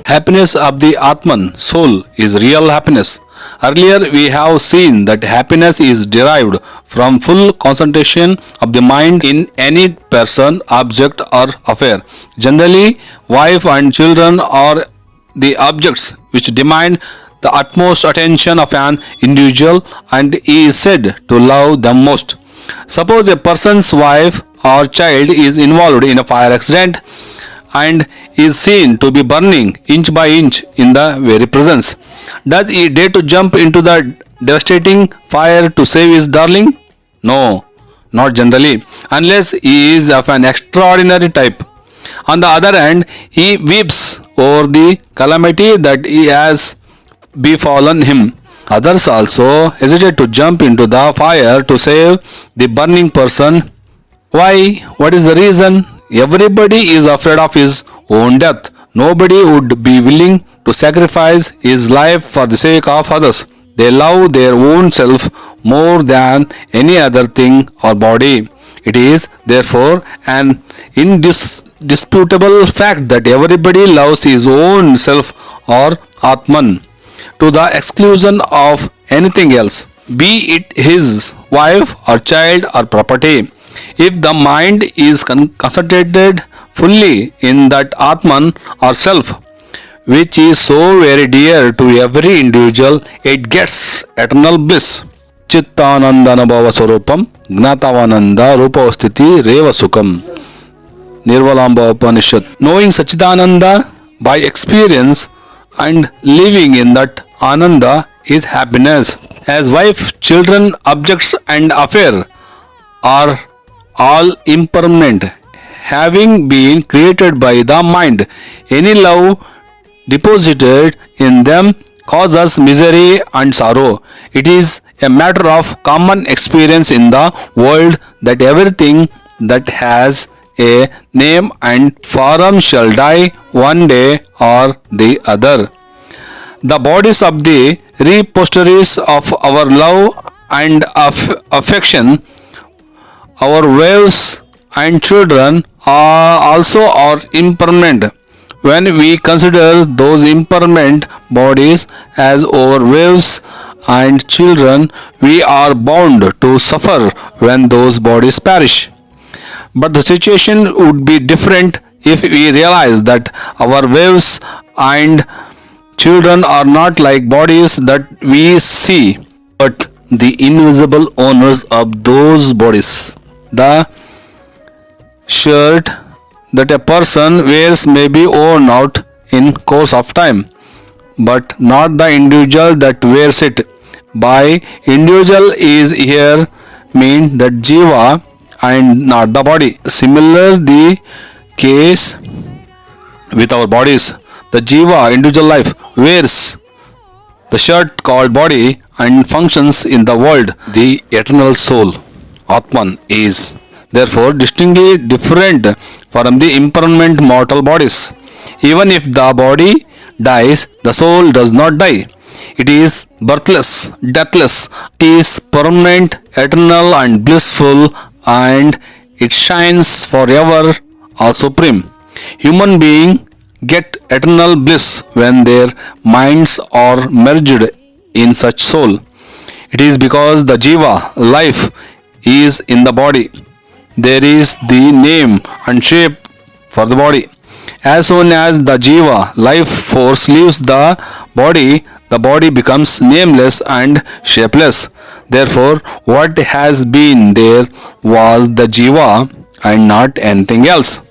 Happiness of the Atman, soul, is real happiness. Earlier we have seen that happiness is derived from full concentration of the mind in any person, object or affair. Generally, wife and children are the objects which demand the utmost attention of an individual and he is said to love them most. Suppose a person's wife or child is involved in a fire accident and is seen to be burning inch by inch in the very presence. Does he dare to jump into the devastating fire to save his darling? No, not generally, unless he is of an extraordinary type. On the other hand, he weeps over the calamity that he has befallen him. Others also hesitate to jump into the fire to save the burning person. Why? What is the reason? Everybody is afraid of his own death. Nobody would be willing to sacrifice his life for the sake of others. They love their own self more than any other thing or body. It is therefore an indisputable fact that everybody loves his own self or Atman to the exclusion of anything else, be it his wife or child or property. If the mind is concentrated fully in that Atman or self, which is so very dear to every individual, it gets eternal bliss. Chittanandanabhava Swarupam Gnatavananda Rupavastiti Reva Sukham. Nirvalamba Upanishad. Knowing Sachidananda by experience and living in that Ananda is happiness. As wife, children, objects and affair are all impermanent, having been created by the mind. Any love deposited in them causes misery and sorrow. It is a matter of common experience in the world that everything that has a name and form shall die one day or the other. The bodies of the repositories of our love and affection, our wives and children are impermanent. When we consider those impermanent bodies as our wives and children, we are bound to suffer when those bodies perish. But the situation would be different if we realize that our wives and children are not like bodies that we see, but the invisible owners of those bodies. The shirt that a person wears may be worn out in course of time, but not the individual that wears it. By individual is here mean that jiva and not the body. Similar the case with our bodies. The jiva, individual life, wears the shirt called body and functions in the world. The eternal soul, Atman, is therefore distinctly different from the impermanent mortal bodies. Even if the body dies, the soul does not die. It is birthless, deathless. It is permanent, eternal and blissful, and it shines forever, also supreme. Human beings get eternal bliss when their minds are merged in such soul. It is because the jiva, life, is in the body. There is the name and shape for the body. As soon as the jiva, life force, leaves the body becomes nameless and shapeless. Therefore, what has been there was the jiva and not anything else.